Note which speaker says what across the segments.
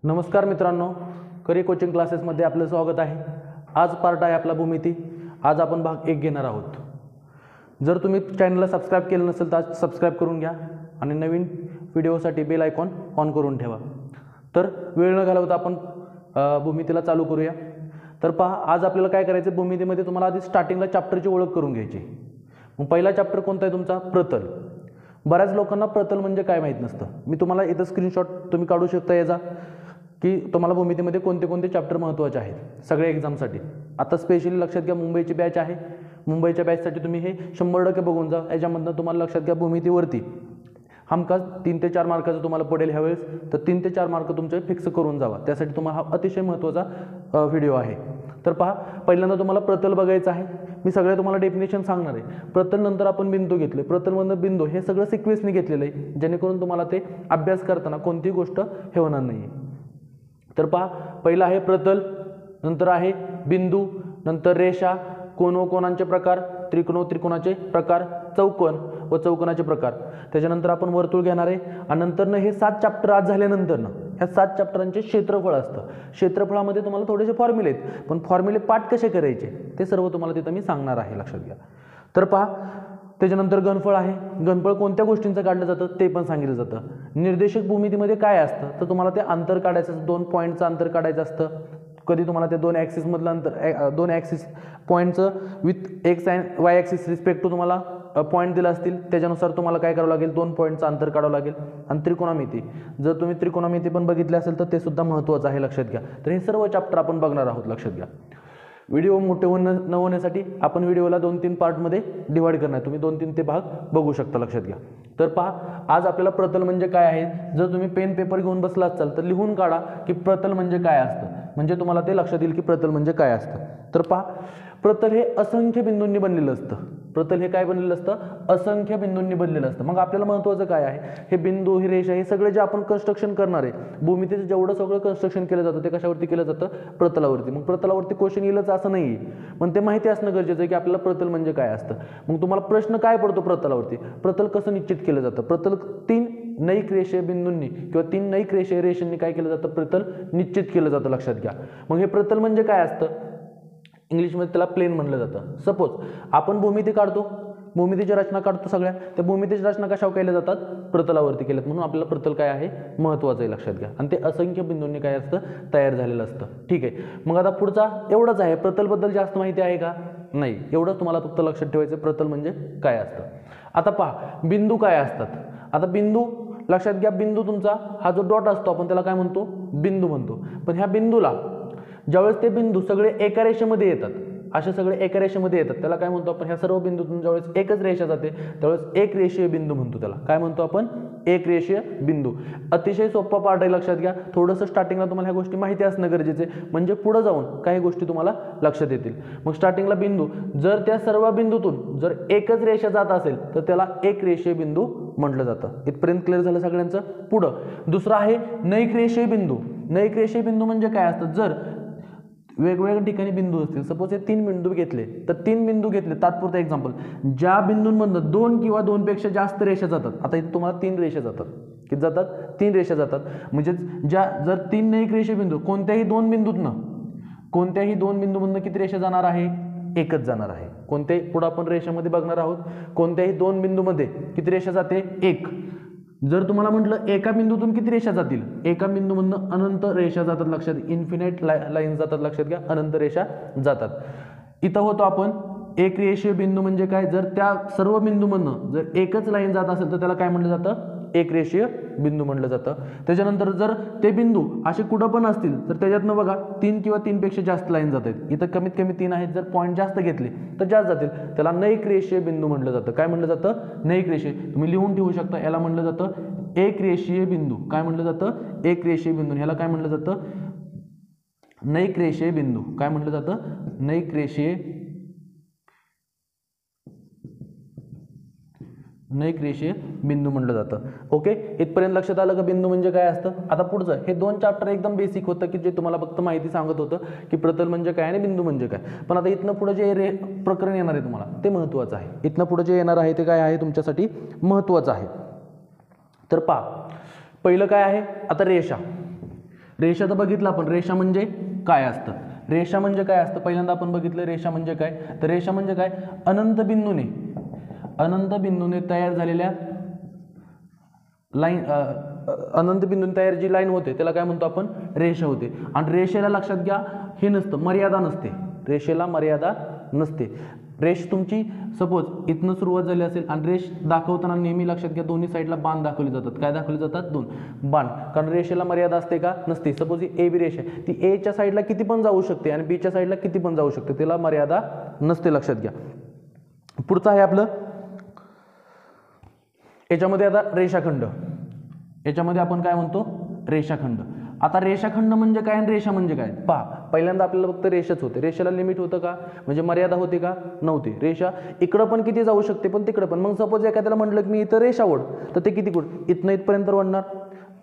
Speaker 1: नमस्कार मित्रांनो, करी कोचिंग क्लासेसमध्ये आपलं स्वागत आहे। आज पार्ट आहे आपला भूमिती। आज आपण भाग 1 घेणार आहोत। जर तुम्ही चॅनलला सबस्क्राइब केलं नसेल तर सबस्क्राइब करून घ्या आणि नवीन व्हिडिओसाठी बेल आयकॉन ऑन करून ठेवा। तर वेळ न घालवता आपण भूमितीला चालू करूया। तर पहा, आज आपल्याला काय करायचं, भूमितीमध्ये तुम्हाला आधी स्टार्टिंगला चॅप्टरची ओळख करून घ्यायची। मग पहिला चॅप्टर कोणता आहे तुमचा? प्रतल। बऱ्याच लोकांना प्रतल म्हणजे काय माहीत नसतं। मी तुम्हाला इथं स्क्रीनशॉट तुम्ही काढू शकता याचा, की तुम्हाला भूमितीमध्ये कोणते कोणते चॅप्टर महत्त्वाचे आहेत सगळ्या एक्झामसाठी। आता स्पेशली लक्षात घ्या, मुंबईची बॅच आहे। मुंबईच्या बॅचसाठी तुम्ही हे 100% बघून जा। याच्यामधनं तुम्हाला लक्षात घ्या, भूमितीवरती हमखास 3 ते 4 मार्काचं तुम्हाला पडेल ह्यावेळेस। तर 3 ते 4 मार्क तुमचे फिक्स करून जावा, त्यासाठी तुम्हाला हा अतिशय महत्त्वाचा व्हिडिओ आहे। तर पहा, पहिल्यांदा तुम्हाला प्रतल बघायचं आहे। मी सगळे तुम्हाला डेफिनेशन सांगणार आहे। प्रतल नंतर आपण बिंदू घेतले, प्रतलमधून बिंदू, हे सगळं सिक्वेन्सने घेतलेलं आहे, जेणेकरून तुम्हाला ते अभ्यास करताना कोणतीही गोष्ट हे होणार नाही। तर पहा, पहिला आहे प्रतल, नंतर आहे बिंदू, नंतर रेषा, कोन व कोनांचे प्रकार, त्रिकोण व त्रिकोणाचे प्रकार, चौकोन व चौकोनाचे प्रकार। त्याच्यानंतर आपण वर्तुळ घेणार आहे आणि नंतर हे 7 चॅप्टर आज झाल्यानंतर ह्या 7 चॅप्टरांचे क्षेत्रफळ असतं। क्षेत्रफळामध्ये तुम्हाला थोडेसे फॉर्म्युले आहेत, पण फॉर्म्युले पाठ कसे करायचे ते सर्व तुम्हाला तिथं मी सांगणार आहे, लक्षात घ्या। तर पहा, त्याच्यानंतर घनफळ आहे। घनफळ कोणत्या गोष्टींचं काढलं जातं ते पण सांगितलं जातं। निर्देशक भूमितीमध्ये काय असतं, तर तुम्हाला ते अंतर काढायचं, 2 पॉईंटचं अंतर काढायचं असतं। कधी तुम्हाला ते 2 ॲक्सिस मधलं अंतर, 2 ॲक्सिस पॉईंटचं with X and Y axis respect to तुम्हाला पॉईंट दिला असतील, त्याच्यानुसार तुम्हाला काय करावं लागेल, 2 पॉईंटचं अंतर काढावं लागेल। आणि त्रिकोणमिती, जर तुम्ही त्रिकोणमिती पण बघितली असेल तर ते सुद्धा महत्त्वाचं आहे, लक्षात घ्या। तर हे सर्व चॅप्टर आपण बघणार आहोत, लक्षात घ्या। व्हिडिओ मोठे न होण्यासाठी आपण व्हिडिओला 2-3 पार्टमध्ये डिवाइड करणार, तुम्ही 2-3 ते भाग बघू शकता, लक्षात घ्या। तर पहा, आज आपल्याला प्रतल म्हणजे काय आहे, जर तुम्ही पेन पेपर घेऊन बसला असाल तर लिहून काढा की प्रतल म्हणजे काय असतं, म्हणजे तुम्हाला ते लक्षात येईल की प्रतल म्हणजे काय असतं। तर पहा, प्रतल हे असंख्य बिंदूंनी बनलेलं असतं। प्रतल हे काय बनलेलं असतं? असंख्य बिंदूंनी बनलेलं असतं। मग आपल्याला महत्त्वाचं काय आहे, हे बिंदू, ही रेषा, हे सगळे जे आपण कन्स्ट्रक्शन करणार आहे, भूमितीचं जेवढं सगळं कन्स्ट्रक्शन केलं जातं ते कशावरती केलं जातं? प्रतलावरती। मग प्रतलावरती क्वेश्चन येईलच असं नाही, पण ते माहिती असणं गरजेचं आहे की आपल्याला प्रतल म्हणजे काय असतं। मग तुम्हाला प्रश्न काय पडतो प्रतलावरती? प्रतल कसं निश्चित केलं जातं? प्रतल 3 नैक रेषीय बिंदूंनी किंवा 3 नैक रेषीय रेषांनी काय केलं जातं? प्रतल निश्चित केलं जातं, लक्षात घ्या। मग हे प्रतल म्हणजे काय असतं? इंग्लिशमध्ये त्याला प्लेन म्हणलं जातं। सपोज आपण भूमिती काढतो, भूमितीची रचना काढतो, सगळ्या त्या भूमितीची रचना कशावर केल्या जातात? प्रतलावरती केल्यात, म्हणून आपल्याला प्रतल काय आहे महत्त्वाचं आहे, लक्षात घ्या। आणि ते असंख्य बिंदूंनी काय असतं? तयार झालेलं असतं, ठीक आहे। मग आता पुढचा एवढंच आहे। प्रतलबद्दल जास्त माहिती आहे का? नाही, एवढंच तुम्हाला फक्त लक्षात ठेवायचं, प्रतल म्हणजे काय असतं। आता पहा, बिंदू काय असतात। आता बिंदू लक्षात घ्या, बिंदू तुमचा हा जो डॉट असतो आपण त्याला काय म्हणतो? बिंदू म्हणतो। पण ह्या बिंदूला ज्यावेळेस ते बिंदू सगळे एका रेषेमध्ये येतात, असे सगळे एका रेषेमध्ये येतात, त्याला काय म्हणतो आपण? ह्या सर्व बिंदूतून ज्यावेळेस एकच रेषा जाते त्यावेळेस एक रेषीय बिंदू म्हणतो, त्याला काय म्हणतो आपण? एक रेषीय बिंदू। अतिशय सोपा पार्ट आहे, लक्षात घ्या। थोडंसं स्टार्टिंगला तुम्हाला ह्या गोष्टी माहिती असणं गरजेचं आहे, म्हणजे पुढे जाऊन काही गोष्टी तुम्हाला लक्षात येतील। मग स्टार्टिंगला बिंदू, जर त्या सर्व बिंदूतून जर एकच रेषा जात असेल तर त्याला एक रेषीय बिंदू म्हटलं जातं। इथपर्यंत क्लिअर झालं सगळ्यांचं? पुढं दुसरा आहे नैक रेषीय बिंदू। नैक रेषीय बिंदू म्हणजे काय असतं? जर वेगवेगळ्या ठिकाणी बिंदू असतील, सपोज हे 3 बिंदू घेतले, तर 3 बिंदू घेतले, तात्पुरतं एक्झाम्पल, ज्या बिंदूंमधून 2 किंवा 2 पेक्षा जास्त रेषा जातात, आता इथे तुम्हाला 3 रेषा जातात, किती जातात? 3 रेषा जातात। म्हणजे जर 3 नैक रेषीय बिंदू, कोणत्याही 2 बिंदूमधून किती रेषा जाणार आहे? एकच जाणार आहे। कोणत्याही, पुढे आपण रेषामध्ये बघणार आहोत, कोणत्याही 2 बिंदूमध्ये किती रेषा जाते? 1। जर तुम्हाला म्हटलं एका बिंदूतून किती रेषा जातील? एका बिंदूमधून अनंत रेषा जातात, लक्षात, इन्फिनाइट लाईन जातात, लक्षात घ्या, अनंत रेषा जातात। इथं होतो आपण एक रेषीय बिंदू म्हणजे काय? जर त्या सर्व बिंदूमधनं जर एकच लाईन जात असेल तर त्याला काय म्हटलं जातं? एक रेषीय बिंदू म्हटलं जातं। त्याच्यानंतर जर ते बिंदू असे कुठं पण असतील तर त्याच्यातनं बघा 3 किंवा 3 पेक्षा जास्त लाईन जात आहेत, इथं कमीत कमी 3 आहेत, जर पॉईंट जास्त घेतले तर जास्त जातील, त्याला नैक रेषीय बिंदू म्हटलं जातं। काय म्हटलं जातं? नैक रेषीय। तुम्ही लिहून ठेवू शकता, याला म्हटलं जातं एक रेषीय बिंदू। काय म्हटलं जातं? एक रेषीय बिंदू। ह्याला काय म्हटलं जातं? नैक रेषीय बिंदू। काय म्हटलं जातं? नैक रेषीय बिंदू म्हटलं जातं। ओके, इथपर्यंत लक्षात आलं का बिंदू म्हणजे काय असतं? आता पुढचं हे 2 चॅप्टर एकदम बेसिक होतं की जे तुम्हाला फक्त माहिती सांगत होतं की प्रतल म्हणजे काय आणि बिंदू म्हणजे काय। पण आता इथनं पुढे जे प्रकरण येणार आहे तुम्हाला ते महत्त्वाचं आहे। इथनं पुढे जे येणार आहे ते काय आहे तुमच्यासाठी महत्त्वाचं आहे। तर पहा, पहिलं काय आहे? आता रेषा। रेषा तर बघितलं आपण, रेषा म्हणजे काय असतं, रेषा म्हणजे काय असतं पहिल्यांदा आपण बघितलं. रेषा म्हणजे काय, तर रेषा म्हणजे काय, अनंत बिंदूने तयार झालेल्या लाईन, अनंत बिंदूने तयार जी लाईन होते त्याला काय म्हणतो आपण, रेषा होते. आणि रेषेला लक्षात घ्या हे नसतं, मर्यादा नसते, रेषेला मर्यादा नसते. रेष तुमची सपोज इथनं सुरुवात झाली असेल आणि रेष दाखवताना नेहमी लक्षात घ्या दोन्ही साईडला बाण दाखवले जातात. काय दाखवले जातात, दोन बाण, कारण रेषेला मर्यादा असते का, नसते. सपोज ही ए बी रेषा आहे, ती एच्या साईडला किती पण जाऊ शकते आणि बीच्या साईडला किती पण जाऊ शकते, त्याला मर्यादा नसते, लक्षात घ्या. पुढचं आहे आपलं, याच्यामध्ये आता रेषाखंड, याच्यामध्ये आपण काय म्हणतो, रेषाखंड. आता रेषाखंड म्हणजे काय आणि रेषा म्हणजे काय पहा. पहिल्यांदा आपल्याला फक्त रेषाच होते, रेषेला लिमिट होतं का, म्हणजे मर्यादा होती का, नव्हती. रेषा इकडं पण किती जाऊ शकते पण तिकडं पण. मग सपोज एखाद्याला म्हटलं की मी इथं रेषा ओढ, तर ते किती कुठं, इथनं इथपर्यंत ओढणार,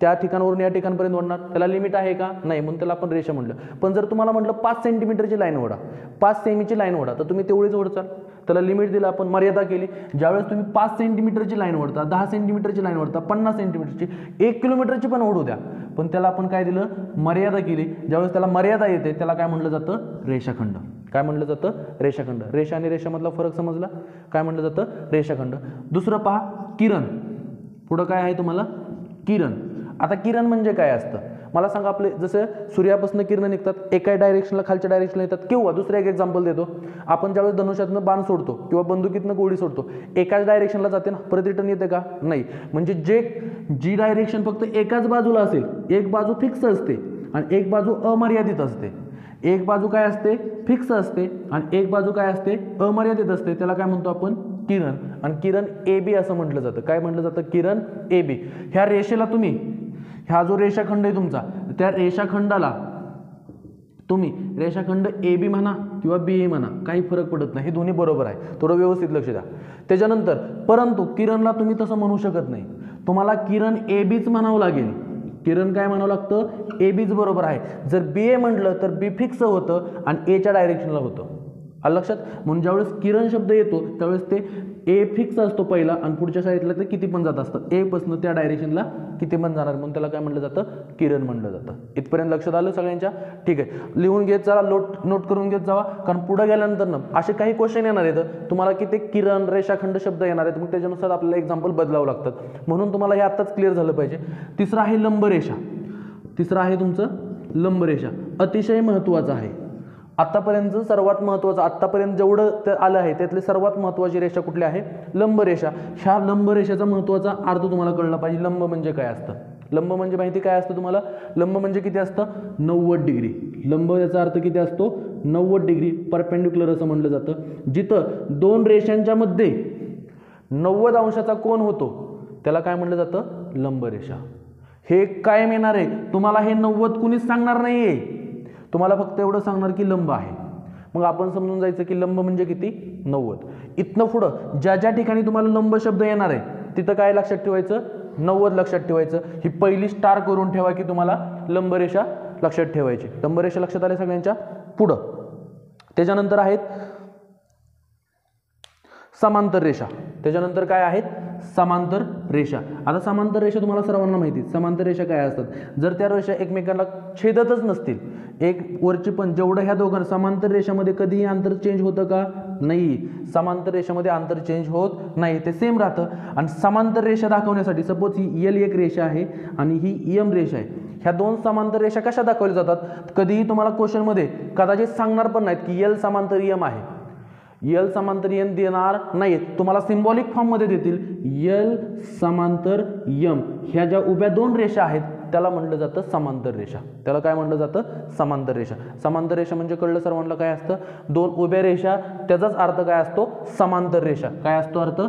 Speaker 1: त्या ठिकाणावरून या ठिकाणपर्यंत ओढणार, त्याला लिमिट आहे का, नाही, म्हणून त्याला आपण रेषा म्हटलं. पण जर तुम्हाला म्हटलं 5 सेंटीमीटरची लाईन ओढा, 5 सेमीची लाईन ओढा, तर तुम्ही तेवढीच ओढचाल, त्याला लिमिट दिलं आपण, मर्यादा केली. ज्यावेळेस तुम्ही 5 सेंटीमीटरची लाईन ओढता, 10 सेंटीमीटरची लाईन ओढता, 50 सेंटीमीटरची, 1 किलोमीटरची पण ओढू द्या, पण त्याला आपण काय दिलं, मर्यादा केली. ज्यावेळेस त्याला मर्यादा येते त्याला काय म्हटलं जातं, रेषाखंड. काय म्हटलं जातं, रेषाखंड. रेषा आणि रेषामधला फरक समजला, काय म्हटलं जातं, रेषाखंड. दुसरं पहा, किरण. पुढं काय आहे तुम्हाला, किरण. आता किरण म्हणजे काय असतं मला सांगा. आपले जसं सूर्यापासून किरण निघतात, एका डायरेक्शनला खालच्या डायरेक्शनला येतात, किंवा दुसरं एक एक्झाम्पल देतो, आपण ज्यावेळेस धनुष्यातनं बाण सोडतो किंवा बंदुकीतनं गोळी सोडतो, एकाच डायरेक्शनला जाते ना, परत रिटर्न येते का, नाही. म्हणजे जी डायरेक्शन फक्त एकाच बाजूला असेल, एक बाजू फिक्स असते आणि एक बाजू अमर्यादित असते. एक बाजू काय असते, फिक्स असते, आणि एक बाजू काय असते, अमर्यादित असते, त्याला काय म्हणतो आपण, किरण. आणि किरण ए बी असं म्हटलं जातं. काय म्हटलं जातं, किरण ए बी. ह्या रेषेला तुम्ही, हा जो रेषाखंड आहे तुमचा, त्या रेषाखंडाला तुम्ही रेषाखंड ए बी म्हणा किंवा बी ए म्हणा, काही फरक पडत नाही, हे दोन्ही बरोबर आहे, थोडं व्यवस्थित लक्ष द्या. त्याच्यानंतर परंतु किरणला तुम्ही तसं म्हणू शकत नाही, तुम्हाला किरण ए बीच म्हणावं लागेल. किरण काय म्हणावं लागतं, ए बीच बरोबर आहे. जर बी ए म्हटलं तर बी फिक्स होतं आणि एच्या डायरेक्शनला होतं, आलं लक्षात. म्हणून ज्यावेळेस किरण शब्द येतो त्यावेळेस ते ए फिक्स असतो पहिला आणि पुढच्या साईडला ते किती पण जात असतं, ए पासून त्या डायरेक्शनला किती पण जाणार, म्हणून त्याला काय म्हटलं जातं, किरण म्हटलं जातं. इथपर्यंत लक्षात आलं सगळ्यांच्या, ठीक आहे. लिहून घेत चला, नोट करून घेत जावा, कारण पुढे गेल्यानंतर ना असे काही क्वेश्चन येणार आहेत तुम्हाला की ते किरण रेषाखंड शब्द येणार आहेत, मग त्याच्यानुसार आपल्याला एक्झाम्पल बदलावं लागतात, म्हणून तुम्हाला हे आत्ताच क्लिअर झालं पाहिजे. तिसरं आहे लंबरेषा. तिसरं आहे तुमचं लंबरेषा, अतिशय महत्त्वाचं आहे. आत्तापर्यंत सर्वात महत्त्वाचं, आत्तापर्यंत जेवढं आलं आहे त्यातली सर्वात महत्त्वाची रेषा कुठली आहे, लंबरेषा. ह्या लंबरेषेचा महत्त्वाचा अर्थ तुम्हाला कळला पाहिजे. लंब म्हणजे काय असतं, लंब म्हणजे माहिती काय असतं तुम्हाला, लंब म्हणजे किती असतं, 90 डिग्री. लंब याचा अर्थ किती असतो, 90 डिग्री. परपेंडिक्युलर असं म्हटलं जातं, जिथं दोन रेषांच्या मध्ये 90 अंशाचा कोन होतो त्याला काय म्हटलं जातं, लंबरेषा. हे कायम येणार आहे, तुम्हाला हे 90 कुणीच सांगणार नाहीये, तुम्हाला फक्त एवढं सांगणार की लंब आहे. मग आपण समजून जायचं की लंब म्हणजे किती, 90. इथनं पुढं ज्या ज्या ठिकाणी तुम्हाला लंब शब्द येणार आहे तिथं काय लक्षात ठेवायचं, 90 लक्षात ठेवायचं. ही पहिली स्टार करून ठेवा की तुम्हाला लंबरेषा लक्षात ठेवायची. लंबरेषा लक्षात आल्या सगळ्यांच्या. पुढं त्याच्यानंतर आहेत समांतर रेषा. त्याच्यानंतर काय आहेत, समांतर रेषा. आता समांतर रेषा तुम्हाला सर्वांना माहिती, समांतर रेषा काय असतात, जर त्या रेषा एकमेकांना छेदतच नसतील, एक वरची पण जेवढं ह्या दोघांना, समांतर रेषामध्ये कधीही अंतर चेंज होतं का, नाही. समांतर रेषामध्ये अंतर चेंज होत नाही, ते सेम राहतं. आणि समांतर रेषा दाखवण्यासाठी सपोज ही एल एक रेषा आहे आणि ही एम रेषा आहे, ह्या दोन समांतर रेषा कशा दाखवल्या जातात, कधीही तुम्हाला क्वेश्चनमध्ये कदाचित सांगणार पण नाहीत की एल समांतर एम आहे, यल समांतर एम देणार नाहीत, तुम्हाला सिम्बॉलिक फॉर्म मध्ये देतील. यल समांतर यम, ह्या ज्या उभ्या दोन रेषा आहेत त्याला म्हटलं जातं समांतर रेषा. त्याला काय म्हटलं जातं, समांतर रेषा. समांतर रेषा म्हणजे कळलं सर्वांना काय असतं, दोन उभ्या रेषा, त्याचाच अर्थ काय असतो, समांतर रेषा. काय असतो अर्थ,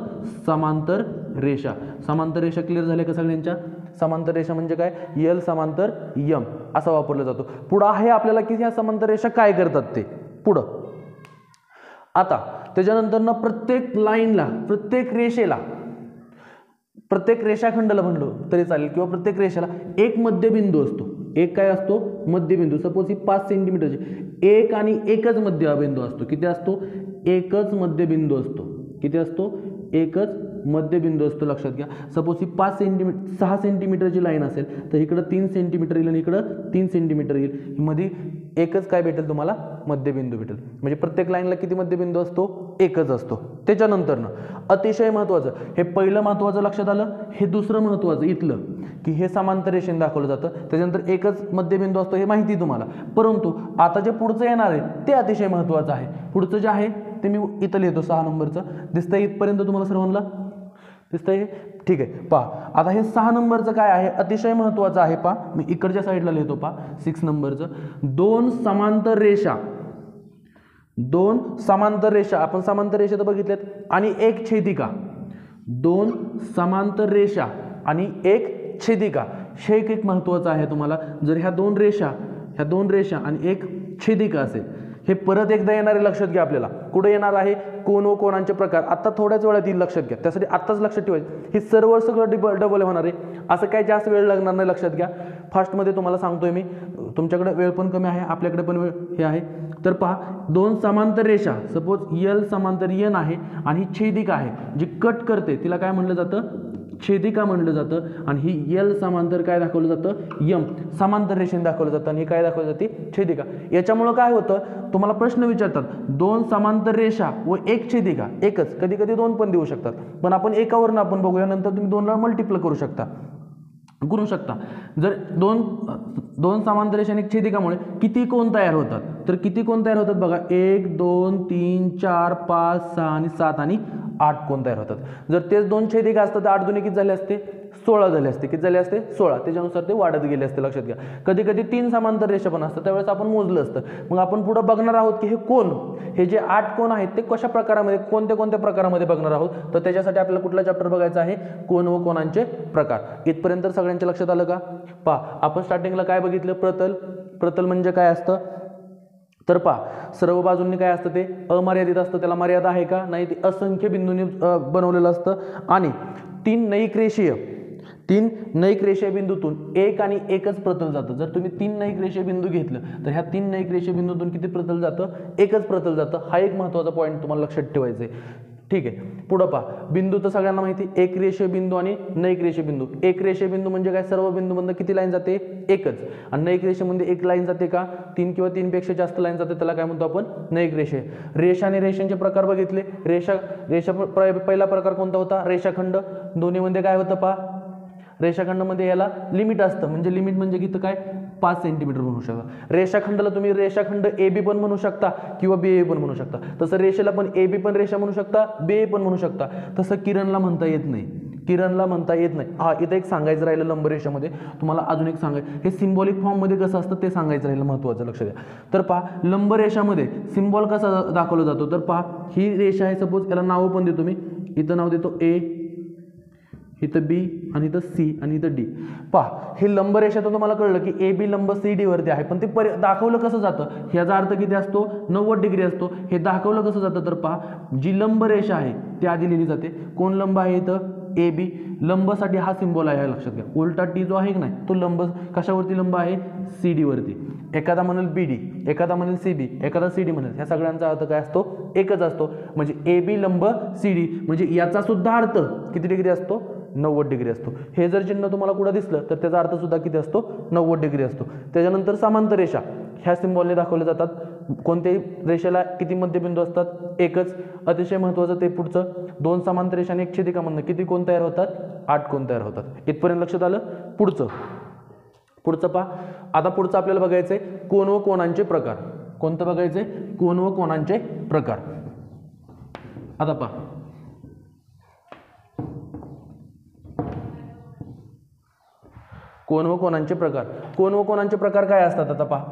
Speaker 1: समांतर रेषा. समांतर रेषा क्लिअर झाले का सगळ्यांच्या. समांतर रेषा म्हणजे काय, यल समांतर यम असा वापरला जातो. पुढं आहे आपल्याला की ह्या समांतर रेषा काय करतात ते पुढं. आता त्याच्यानंतर ना प्रत्येक लाईनला, प्रत्येक रेषेला, प्रत्येक रेषाखंडाला म्हणलो तरी चालेल किंवा प्रत्येक रेषेला एक मध्यबिंदू असतो. एक काय असतो, मध्यबिंदू. सपोज ही 5 सेंटीमीटरची, एक आणि एकच मध्यबिंदू असतो. किती असतो, एकच मध्यबिंदू असतो. किती असतो, एकच मध्यबिंदू असतो, लक्षात घ्या. सपोज ही 6 सेंटीमीटरची लाईन असेल तर इकडं 3 सेंटीमीटर येईल आणि इकडं 3 सेंटीमीटर येईल. मध्ये एकच काय भेटेल तुम्हाला, मध्यबिंदू भेटेल. म्हणजे प्रत्येक लाईनला किती मध्यबिंदू असतो, एकच असतो. त्याच्यानंतरनं अतिशय महत्त्वाचं, हे पहिलं महत्त्वाचं लक्षात आलं. हे दुसरं महत्त्वाचं इथलं की हे समांतर रेषेने दाखवलं जातं, त्याच्यानंतर एकच मध्यबिंदू असतो हे माहिती तुम्हाला. परंतु आता जे पुढचं येणार आहे ते अतिशय महत्त्वाचं आहे. पुढचं जे आहे ते मी इथं लिहितो 6 नंबरचं. दिसतंय इथपर्यंत तुम्हाला सर्वांना, दिसतंय? ठीक आहे. पहा आता हे 6 नंबरचं काय आहे, अतिशय महत्त्वाचं आहे. पहा मी इकडच्या साईडला लिहितो. पहा 6 नंबरचं, दोन समांतर रेषा, आपण समांतर रेषा तर बघितल्यात, आणि एक छेदिका. 2 समांतर रेषा आणि एक छेदिका, हे एक महत्त्वाचं आहे तुम्हाला. जर ह्या दोन रेषा आणि एक छेदिका असेल, हे परत एकदा येणार आहे, लक्षात घ्या. आपल्याला कुठे येणार आहे, कोन व कोनांचे प्रकार. आता थोड्याच वेळात येईल, लक्षात घ्या. त्यासाठी आत्ताच लक्षात ठेवायचं, हे सगळं डबल होणार आहे. असं काही जास्त वेळ लागणार नाही, लक्षात घ्या. फास्टमध्ये तुम्हाला सांगतोय मी, तुमच्याकडे वेळ पण कमी आहे, आपल्याकडे पण वेळ हे आहे. तर पहा, 2 समांतर रेषा, सपोज L समांतर N आहे आणि ही छेदिका आहे जी कट करते, तिला काय म्हणलं जातं, छेदिका म्हणलं जातं. आणि ही L समांतर काय दाखवलं जातं, M समांतर रेषेने दाखवलं जातं, आणि ही काय दाखवली जाते, छेदिका. याच्यामुळं काय होतं, तुम्हाला प्रश्न विचारतात, 2 समांतर रेषा व एक छेदिका, एकच, कधी कधी 2 पण देऊ शकतात, पण आपण एकावरून आपण बघूया, नंतर तुम्ही 2 ला मल्टिप्लाय करू शकता. जर दोन समांतर रेषा आणि एक छेदिकामुळे किती कोन तयार होतात, तर किती कोन तयार होतात बघा, 1 2 3 4 5 6 आणि 7 आणि 8 कोन तयार होतात. जर तेच 2 छेदिका असतात तर 8 दुने किती झाले असते, 16 झाले असते. किती झाले असते, 16. त्याच्यानुसार ते वाढत गेले असते, लक्षात घ्या. कधी कधी 3 समांतर रेषा पण असतात, त्यावेळेस आपण मोजलं असतं. मग आपण पुढे बघणार आहोत की हे कोन, हे जे 8 कोन आहेत ते कशा प्रकारामध्ये, कोणत्या प्रकारामध्ये बघणार आहोत. तर त्याच्यासाठी आपल्याला कुठला चॅप्टर बघायचा आहे, कोन व कोनांचे प्रकार. इथपर्यंत सगळ्यांच्या लक्षात आलं का? पहा, आपण स्टार्टिंगला काय बघितलं, प्रतल म्हणजे काय असतं, तर पहा सर्व बाजूंनी काय असतं, ते अमर्यादित असतं. त्याला मर्यादा आहे का, नाही. ते असंख्य बिंदूंनी बनवलेलं असतं. आणि 3 नैक रेषीय बिंदूतून एक आणि एकच प्रतल जातं. जर तुम्ही 3 नैक रेषीय बिंदू घेतलं तर ह्या 3 नैक रेषीय बिंदूतून किती प्रतल जातं, एकच प्रतल जातं. हा एक महत्त्वाचा पॉईंट तुम्हाला लक्षात ठेवायचा आहे. ठीक आहे. पुढं पहा, बिंदू तर सगळ्यांना माहिती, एक रेषीय बिंदू आणि नैक रेषीय बिंदू. एक रेषीय बिंदू म्हणजे काय, सर्व बिंदूमधून किती लाईन जाते, एकच. आणि नैक रेषेमध्ये एक लाईन जाते का, 3 किंवा 3 पेक्षा जास्त लाईन जाते, त्याला काय म्हणतो आपण, नैक रेषे. रेषा आणि रेषांचे प्रकार बघितले. रेषा पहिला प्रकार कोणता होता, रेषाखंड. दोन्हीमध्ये काय होतं पहा, रेषाखंडामध्ये याला लिमिट असतं, म्हणजे लिमिट म्हणजे किती काय, 5 सेंटीमीटर म्हणू शकता. रेषाखंडाला तुम्ही रेषाखंड AB पण म्हणू शकता किंवा BA पण म्हणू शकता. तसं रेषेला पण AB पण रेषा म्हणू शकता, BA पण म्हणू शकता. तसं किरणला म्हणता येत नाही. हा, इथं एक सांगायचं राहिलं, लंब रेषामध्ये तुम्हाला अजून एक सांगायचं, हे सिम्बॉलिक फॉर्म मध्ये कसं असतं ते सांगायचं राहिलं, महत्त्वाचं, लक्ष द्या. तर पहा, लंब रेषामध्ये सिम्बॉल कसा दाखवला जातो, तर पहा ही रेषा आहे, सपोज याला नाव पण देतो मी. इथं नाव देतो A, इथं B आणि इथं C आणि इथं D. पहा, हे लंब रेषा तर तुम्हाला कळलं की AB लंब CD वरती आहे, पण ते दाखवलं कसं जातं, ह्याचा अर्थ किती असतो, 90 डिग्री असतो. हे दाखवलं कसं जातं, तर पहा, जी लंब रेषा आहे ती आधी लिहिली जाते. कोण लंब आहे इथं, AB. लंबसाठी हा सिंबॉल आहे, लक्षात घ्या. उलटा T जो आहे की नाही, तो लंब कशावरती लंब आहे, CD वरती. एखादा म्हणेल BD, एखादा म्हणेल CB, एखादा CD म्हणेल. ह्या सगळ्यांचा अर्थ काय असतो, एकच असतो. म्हणजे AB लंब CD, म्हणजे याचा सुद्धा अर्थ किती डिग्री असतो, 90 डिग्री असतो. हे जर चिन्ह तुम्हाला कुठं दिसलं तर त्याचा अर्थ सुद्धा किती असतो, 90 डिग्री असतो. त्याच्यानंतर समांतर रेषा ह्या सिंबॉलने दाखवले जातात. कोणत्याही रेषेला किती मध्यबिंदू असतात, एकच. अतिशय महत्त्वाचं ते पुढचं, 2 समांतर रेषा आणि एक छेदिकामधनं किती कोन तयार होतात, 8 कोन तयार होतात. इथपर्यंत लक्षात आलं. पुढचं पहा. आता पुढचं आपल्याला बघायचंय कोन व कोनांचे प्रकार. कोणतं बघायचंय, कोन व कोनांचे प्रकार. आता पहा, कोन व कोनांचे प्रकार. कोन व कोनांचे प्रकार काय असतात, आता पहा,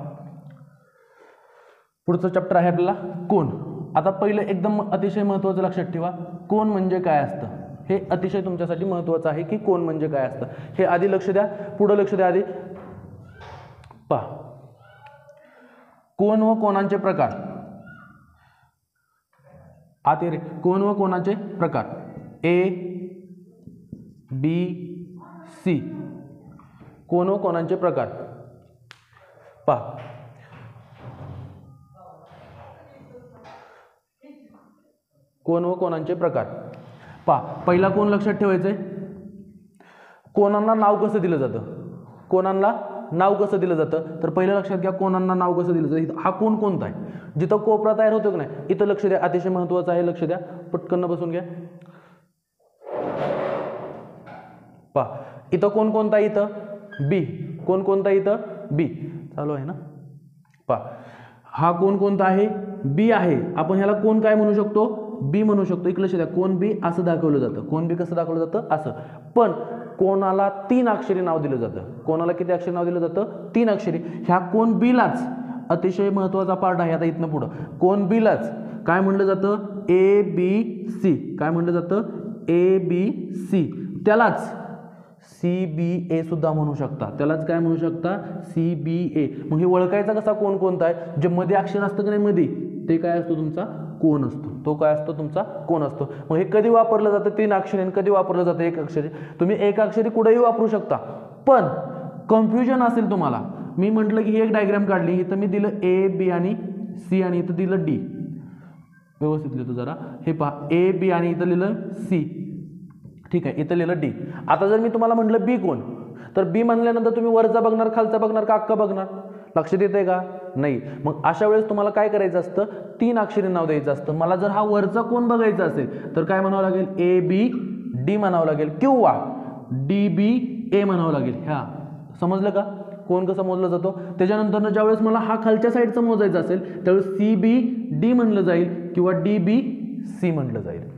Speaker 1: पुढचं चॅप्टर आहे आपल्याला कोन. आता पहिलं एकदम अतिशय महत्त्वाचं लक्षात ठेवा, कोन म्हणजे काय असतं. हे अतिशय तुमच्यासाठी महत्त्वाचं आहे की कोन म्हणजे काय असतं. हे आधी लक्ष द्या, पुढं लक्ष द्या. आधी पहा, कोन व कोनांचे प्रकार. आते रे, कोन व कोनाचे प्रकार ABC. कोन व कोनांचे प्रकार पहा. कोन व कोनांचे प्रकार. पहिला कोण लक्षात ठेवायचंय, कोणांना नाव कसं दिलं जातं, कोणांना नाव कसं दिलं जातं, तर पहिलं लक्षात घ्या कोणांना नाव कसं दिलं जातं. हा कोण कोणता आहे, जिथं कोपरा तयार होतो की नाही इथं लक्ष द्या, अतिशय महत्वाचं आहे, लक्ष द्या, पटकन बसून घ्या. इथं कोण कोणता आहे, इथं बी, कोण कोणता इथं बी चालू आहे ना. हा कोण कोणता आहे, बी आहे. आपण ह्याला कोण काय म्हणू शकतो, बी म्हणू शकतो. एक लक्ष द्या, कोण बी असं दाखवलं जातं, कोण बी कसं दाखवलं जातं, असं. पण कोणाला 3 अक्षरी नाव दिलं जातं, कोणाला किती अक्षरी नाव दिलं जातं, 3 अक्षरी. ह्या कोण बीलाच अतिशय महत्वाचा पार्ट आहे. आता इथनं पुढं कोण बीलाच काय म्हणलं जातं, ABC, काय म्हणलं जातं, ABC. त्यालाच CBA सुद्धा म्हणू शकता, त्यालाच काय म्हणू शकता, CBA. मग हे ओळखायचा कसा कोण कोणता आहे, जे मध्ये अक्षर असतं की नाही मध्ये, ते काय असतो तुमचा कोण असतो, तो काय असतो तुमचा कोण असतो. मग हे कधी वापरलं जातं 3 अक्षरी आणि कधी वापरलं जातं 1 अक्षरी. तुम्ही 1 अक्षरी कुठेही वापरू शकता, पण कन्फ्युजन असेल तुम्हाला. मी म्हटलं की ही एक डायग्राम काढली, इथं मी दिलं A, B आणि C आणि इथं दिलं D. व्यवस्थित लिहितो जरा, हे पहा A, B आणि इथं लिहिलं C, ठीक आहे, इथं लिहिलं D. आता जर मी तुम्हाला म्हटलं बी कोण, तर बी म्हणल्यानंतर तुम्ही वरचा बघणार, खालचा बघणार का अक्का बघणार, लक्षात येतंय का, नाही. मग अशा वेळेस तुम्हाला काय करायचं असतं, 3 अक्षरी नाव द्यायचं असतं. मला जर हा वरचा कोण बघायचा असेल तर काय म्हणावं लागेल, ABD म्हणावं लागेल किंवा DBA म्हणावं लागेल. ह्या समजलं का कोण कसं मोजलं जातो. त्याच्यानंतर ज्यावेळेस मला हा खालच्या साईडचा मोजायचा असेल त्यावेळेस CBD म्हणलं जाईल किंवा DBC म्हणलं जाईल.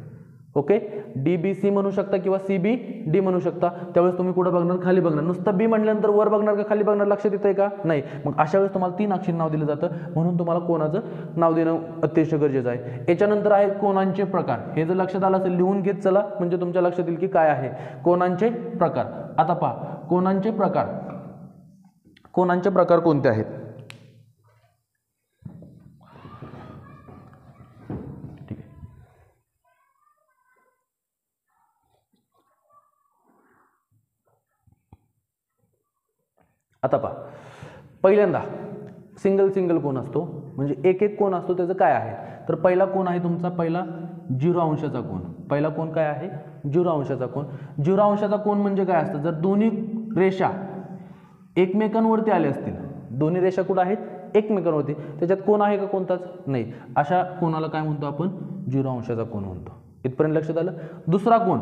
Speaker 1: ओके, DBC म्हणू शकता किंवा CBD म्हणू शकता. त्यावेळेस तुम्ही कुठं बघणार, खाली बघणार. नुसतं बी म्हटल्यानंतर वर बघणार का खाली बघणार, लक्षात येतंय का, नाही. मग अशा वेळेस तुम्हाला 3 अक्षरी नाव दिलं जातं, म्हणून तुम्हाला कोणाचं नाव देणं अतिशय गरजेचं आहे. याच्यानंतर आहे कोणांचे प्रकार. हे जर लक्षात आलं असेल लिहून घेत चला, म्हणजे तुमच्या लक्षात येईल की काय आहे कोणांचे प्रकार. आता पहा कोणांचे प्रकार, कोणांचे प्रकार कोणते आहेत. आता पहा, पहिल्यांदा सिंगल कोण असतो, म्हणजे एक कोण असतो, त्याचं काय आहे. तर पहिला कोण आहे तुमचा, पहिला 0 अंशाचा कोण. पहिला कोण काय आहे, 0 अंशाचा कोण. 0 अंशाचा कोण म्हणजे काय असतं, जर दोन्ही रेषा एकमेकांवरती आल्या असतील, दोन्ही रेषा कुठं आहेत, एकमेकांवरती, त्याच्यात कोण आहे का कोणताच नाही, अशा कोणाला काय म्हणतो आपण, 0 अंशाचा कोण म्हणतो. इथपर्यंत लक्षात आलं. दुसरा कोण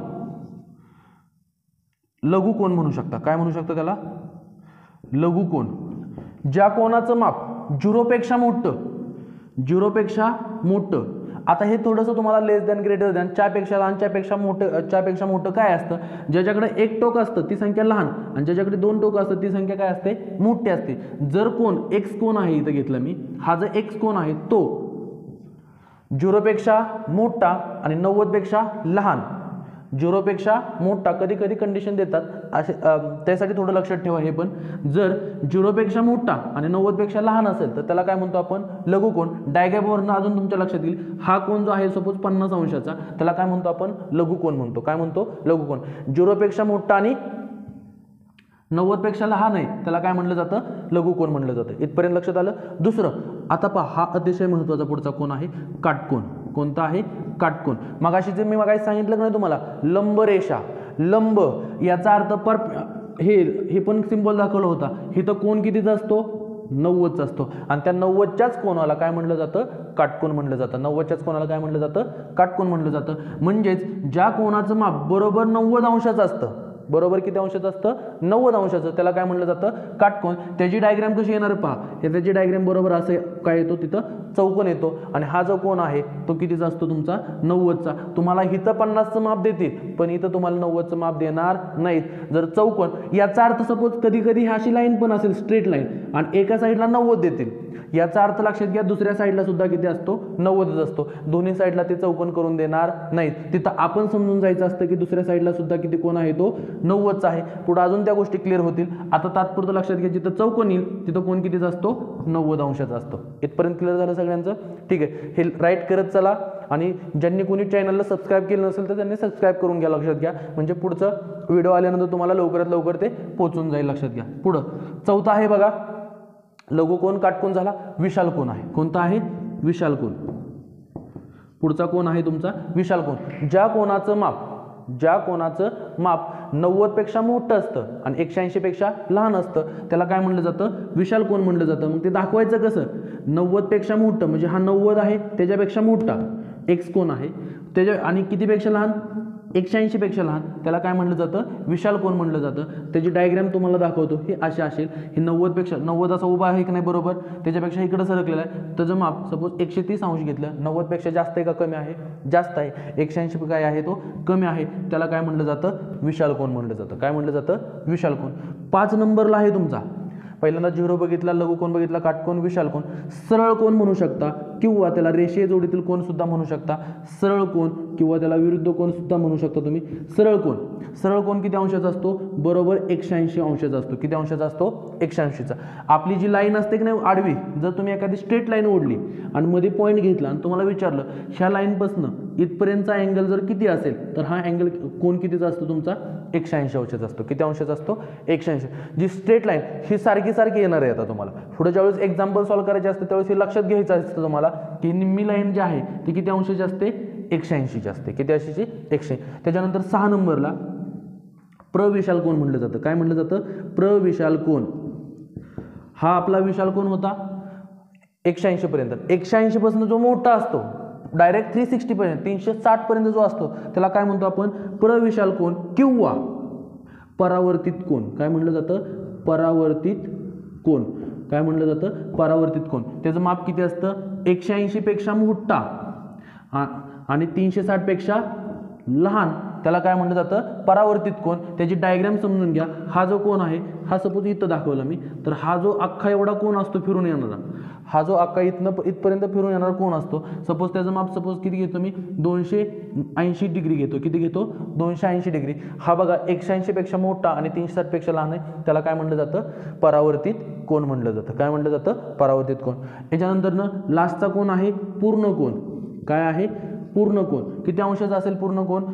Speaker 1: लघु कोण म्हणू शकता. काय म्हणू शकता त्याला, लघु कोण. ज्या कोणाचं माप 0 पेक्षा मोठं, 0 पेक्षा मोठं. आता हे थोडंसं तुम्हाला लेस दॅन, ग्रेटर दॅन, च्यापेक्षा लहान, च्यापेक्षा मोठं काय असतं, ज्याच्याकडे 1 टोक असतं ती संख्या लहान आणि ज्याच्याकडे 2 टोक असतं ती संख्या काय असते, मोठी असते. जर कोण x कोण आहे, इथं घेतला मी, हा जर x कोण आहे तो 0 पेक्षा मोठा आणि 90 पेक्षा लहान, 0 पेक्षा मोठा, कधी कधी कंडिशन देतात असे, त्यासाठी थोडं लक्षात ठेवा. हे पण जर 0 पेक्षा मोठा आणि 90 पेक्षा लहान असेल तर त्याला काय म्हणतो आपण, लघु कोण. डायग्रामवरून अजून तुमच्या लक्षात येईल, हा कोण जो आहे सपोज 50 अंशाचा, त्याला काय म्हणतो आपण, लघु कोण म्हणतो. काय म्हणतो, लघु कोण. 0 पेक्षा मोठा आणि 90 पेक्षा लहान आहे त्याला काय म्हणलं जातं, लघु कोण म्हणलं जातं. इथपर्यंत लक्षात आलं. दुसरं, आता पहा, हा अतिशय महत्त्वाचा पुढचा कोण आहे, काटकोन. कोणता आहे, काटकोन. मगाशी जे मी मगाशी सांगितलं नाही तुम्हाला, लंब रेषा, लंब याचा अर्थ हे पण सिंबल दाखवला होता. इथं कोण कितीचा असतो, 90चा असतो आणि त्या 90च्याच कोणाला काय म्हणलं जातं, काटकोन म्हणलं जातं. 90च्याच कोणाला काय म्हणलं जातं, काटकोन म्हणलं जातं. म्हणजेच ज्या कोणाचं माप बरोबर 90 अंशाचं असतं, बरोबर किती अंशाचं असतं, 90 अंशाचं, त्याला काय म्हणलं जातं, काटकोन. त्याची डायग्राम कशी येणार पहा, हे त्याची डायग्राम बरोबर असं काय येतो, तिथं चौकोन येतो आणि हा जो कोण आहे तो कितीचा असतो तुमचा, 90चा. तुम्हाला इथं 50चं माप देतील पण इथं तुम्हाला 90चं माप देणार नाहीत. जर चौकोन, याचा अर्थ सपोज कधी कधी अशी लाईन पण असेल, स्ट्रेट लाईन, आणि एका साईडला 90 देतील, याचा अर्थ लक्षात घ्या दुसऱ्या साईडला सुद्धा किती असतो, 90च असतो. दोन्ही साईडला ते चौकोन करून देणार नाहीत. तिथं आपण समजून जायचं असतं की दुसऱ्या साईडला सुद्धा किती कोण आहे, तो 90चा आहे. पुढे अजून त्या गोष्टी क्लिअर होतील. आता तात्पुरतं लक्षात घ्या, जिथं चौकोन येईल तिथं कोण कितीचा असतो, 90 अंशाचा असतो. इथपर्यंत क्लिअर झालं सगळ्यांचं, ठीक आहे. हे राईट करत चला आणि ज्यांनी कोणी चॅनलला सबस्क्राईब केलं नसेल तर त्यांनी सबस्क्राईब करून घ्या, लक्षात घ्या. म्हणजे पुढचं व्हिडिओ आल्यानंतर तुम्हाला लवकरात लवकर ते पोहोचून जाईल, लक्षात घ्या. पुढं चौथा आहे बघा, लघु कोण, काटकोन झाला. विशाल कोण आहे. कोणता आहे, विशाल कोण. पुढचा कोन आहे तुमचा विशाल कोन. ज्या कोणाचं माप 90 पेक्षा मोठं असतं आणि 180 पेक्षा लहान असतं त्याला काय म्हणलं जातं, विशाल कोन म्हणलं जातं. मग ते दाखवायचं कसं, 90 पेक्षा मोठं म्हणजे हा 90 आहे त्याच्यापेक्षा मोठा एक्स कोन आहे त्याच्या, आणि कितीपेक्षा लहान, 180 पेक्षा लहान, त्याला काय म्हणलं जातं, विशाल कोन म्हणलं जातं. त्याची डायग्राम तुम्हाला दाखवतो. ही अशी असेल, ही 90 पेक्षा 90 असा उभा आहे की नाही बरोबर, त्याच्यापेक्षा इकडं सरकलेला आहे. त्याचं माप सपोज 130 अंश घेतलं, 90 पेक्षा जास्त आहे का कमी आहे, जास्त आहे, 180 काय आहे तो कमी आहे, त्याला काय म्हणलं जातं, विशाल कोन म्हणलं जातं. काय म्हणलं जातं, विशाल कोन. 5 नंबरला आहे तुमचा, पहिल्यांदा 0 बघितला, लघु कोन बघितला, काटकोन, विशाल कोन. सरळ कोन म्हणू शकता किंवा त्याला रेषीय जोडीतील कोन सुद्धा म्हणू शकता. सरळ कोन किंवा त्याला विरुद्ध कोन सुद्धा म्हणू शकता तुम्ही. सरळ कोन किती अंशाचा असतो, बरोबर 180 अंशाचा असतो. किती अंशाचा असतो, 180चा. आपली जी लाईन असते की नाही आडवी, जर तुम्ही एखादी स्ट्रेट लाईन ओढली आणि मध्ये पॉईंट घेतला आणि तुम्हाला विचारलं ह्या लाईनपासून इथपर्यंतचा अँगल जर किती असेल तर हा अँगल कोन कितीचा असतो तुमचा, 180 अंशाचा असतो. किती अंशाचा असतो, 180. जी स्ट्रेट लाईन ही सारखी येणार आहे. आता तुम्हाला पुढे ज्यावेळेस एक्झाम्पल सॉल्व्ह करायचे असते त्यावेळेस हे लक्षात घ्यायचं असतं तुम्हाला की निम्मी लाईन जी आहे ती किती अंशाची असते, 180ची असते. किती अंशाची, 180. त्याच्यानंतर 6 नंबरला प्रविशाल कोन म्हटलं जातं. काय म्हटलं जातं, प्रविशाल कोन. हा आपला विशाल कोन होता 180 पर्यंत. 180 पासून जो मोठा असतो डायरेक्ट 360 पर्यंत, 360 पर्यंत जो असतो त्याला काय म्हणतो आपण, प्रविशाल कोन किंवा परावर्तित कोन. काय म्हटलं जातं, परावर्तित कोन. काय म्हटलं जातं, परावर्तित कोन. त्याचं माप किती असतं, 180 पेक्षा मोठा आणि 360 पेक्षा लहान, त्याला काय म्हटलं जातं, परावर्तित कोन. त्याची डायग्राम समजून घ्या. हा जो कोन आहे हा सपोज इथं दाखवला मी, तर हा जो अख्खा एवढा कोन असतो फिरून येणारा, हा जो अख्खा इथपर्यंत फिरून येणारा कोन असतो, सपोज त्याचं माप सपोज किती घेतो मी, 280 डिग्री घेतो. किती घेतो, 280 डिग्री. हा बघा 180 पेक्षा मोठा आणि 360 पेक्षा लहान आहे, त्याला काय म्हटलं जातं, परावर्तित कोन म्हटलं जातं. काय म्हटलं जातं, परावर्तित कोन. याच्यानंतर ना लास्टचा कोन आहे पूर्ण कोन. काय आहे, पूर्ण कोन. किती अंशाचा असेल पूर्ण कोन,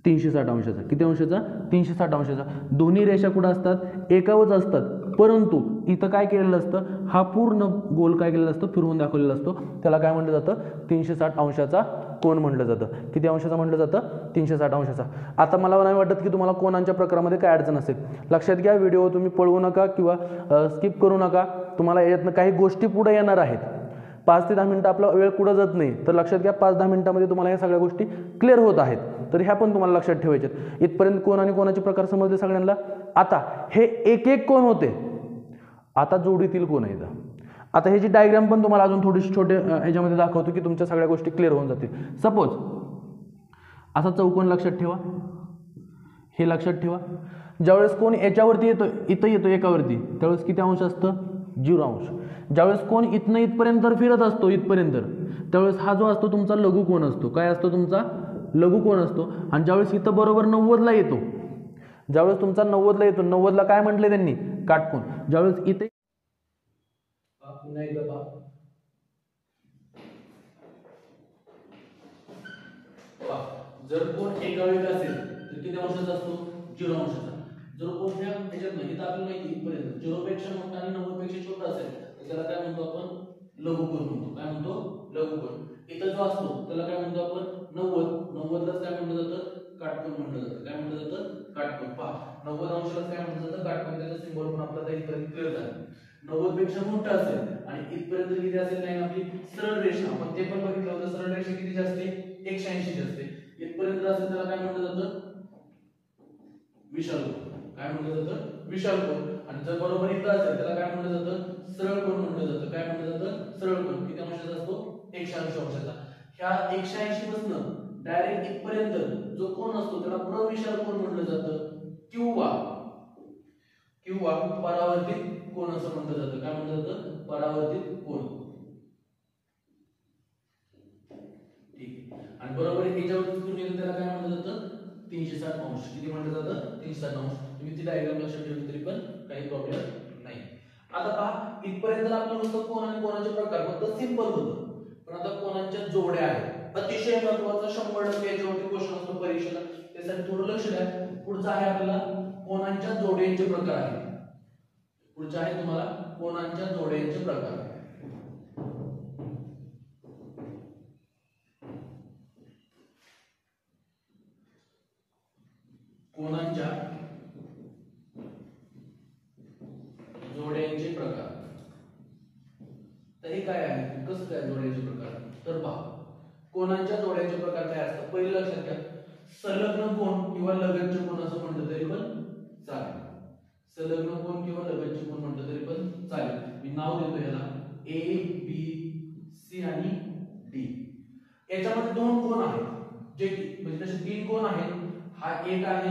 Speaker 1: 360 अंशाचा. किती अंशाचा, 360 अंशाचा. दोन्ही रेषा कुठं असतात, एकावच असतात, परंतु इथं काय केलेलं असतं, हा पूर्ण गोल काय केलेला असतो, फिरवून दाखवलेला असतो, त्याला काय म्हटलं जातं, 360 अंशाचा कोन म्हटलं जातं. किती अंशाचा म्हटलं जातं, 360 अंशाचा. आता मला नाही वाटत की तुम्हाला कोनांच्या प्रकारामध्ये काय अडचण असेल. लक्षात घ्या, व्हिडिओ तुम्ही पळवू नका किंवा स्किप करू नका. तुम्हाला यातनं काही गोष्टी पुढे येणार आहेत. 5 ते 10 मिनिटं आपला वेळ कुठं जात नाही, तर लक्षात घ्या 5-10 मिनिटांमध्ये तुम्हाला ह्या सगळ्या गोष्टी क्लिअर होत आहेत. तर ह्या पण तुम्हाला लक्षात ठेवायच्यात. इथपर्यंत कोन आणि कोनाचे प्रकार समजले सगळ्यांना. आता हे एक कोन होते, आता जोडीतील कोन आहेत. आता ह्याची डायग्राम पण तुम्हाला अजून थोडीशी छोटे ह्याच्यामध्ये दाखवतो की तुमच्या सगळ्या गोष्टी क्लिअर होऊन जातील. सपोज असा चौकोन लक्षात ठेवा, हे लक्षात ठेवा. ज्यावेळेस कोन याच्यावरती येतो, इथं येतो एकावरती, त्यावेळेस किती अंश असतं, 0 अंश. ज्यावेळेस कोन इथनं इथपर्यंत फिरत असतो इथपर्यंत, त्यावेळेस हा जो असतो तुमचा लघु कोन असतो. काय असतो तुमचा, लघु कोन असतो. आणि ज्यावेळेस इथं बरोबर 90ला येतो, ज्यावेळेस तुमचा 90ला येतो, 90ला काय म्हटले त्यांनी, काटकोन. ज्यावेळेस इथे पुन्हा एकदा पहा, जर कोन एकावेळी असेल तर किती अंशाचा असतो, 0 अंशाचा. जर कोन ह्याच्यात नाही, इथं आपल्याला माहिती इथपर्यंत 0 पेक्षा मोठा आणि 90 पेक्षा छोटा असेल तर त्याला काय म्हणतो आपण, लघु कोन म्हणतो. काय म्हणतो, लघु कोन. इथं जो असतो त्याला काय म्हणतो आपण, 90लाच काय म्हटलं जातं, काटकोन म्हटलं जातं. काय म्हटलं जातं, काटकोन. पहा 90 अंशाला काय म्हटलं जातं, काटकोन. त्याचा सिंबल पण आपल्याला इथपर्यंत क्लिअर झालं. 90 पेक्षा मोठा असेल आणि इथपर्यंत किती असेल लाईन आपली, सरळ रेषा. आपण ते पण बघितलं होतं, सरळ रेषा कितीची असते, 180ची असते. इथपर्यंत असेल त्याला काय म्हटलं जातं, विशाल कोन. काय म्हटलं जातं, विशाल कोन. आणि जर बरोबर इथं असेल त्याला काय म्हटलं जातं, सरळ कोन म्हटलं जातं. काय म्हटलं जातं, सरळ कोन. किती अंशाचा असतो, 180 अंशाचा. ह्या 180 पासून डायरेक्ट इथपर्यंत जो कोन असतो त्याला प्रविशाल कोन म्हटलं जातं किंवा परावर्तित कोन असं म्हटलं जातं. काय म्हटलं जातं, परावर्तित कोन. ठीक आहे. आणि बरोबर याच्यावरती फिरून येतो त्याला काय म्हटलं जातं, 360 अंश. किती म्हटलं जातं, 360 अंश. तुम्ही ती डायग्राम लक्षात ठेवली तरी पण काही प्रॉब्लेम नाही. आता पहा, इथपर्यंत आपलं नुसतं कोन आणि कोनाचे प्रकार फक्त सिंपल होतं. पण आता कोनांच्या जोड्या आहेत, अतिशय महत्त्वाचा 100% याच्यावरती क्वेश्चन असतो परीक्षेला. त्यासाठी थोडं लक्ष द्या. पुढचा आहे आपल्याला कोनांच्या जोड्यांचे प्रकार आहेत. पुढचा आहे तुम्हाला कोनांच्या जोड्यांचे प्रकार. जोड्याचे प्रकार. तर हे काय आहे, कसं काय जोड्याचे प्रकार? तर पहा, कोणाच्या जोड्याचे प्रकार काय असतात पहिले लक्षात घ्या. संलग्न कोण किंवा लगतचे कोण असं म्हटलं तरी पण चालेल. संलग्न कोण किंवा लगतचे कोण म्हटलं तरी पण चालेल. मी नाव देतो याला ए बी सी आणि डी. याच्यामध्ये दोन कोण आहेत जे की म्हणजे तसे तीन कोण आहेत. हा एक आहे,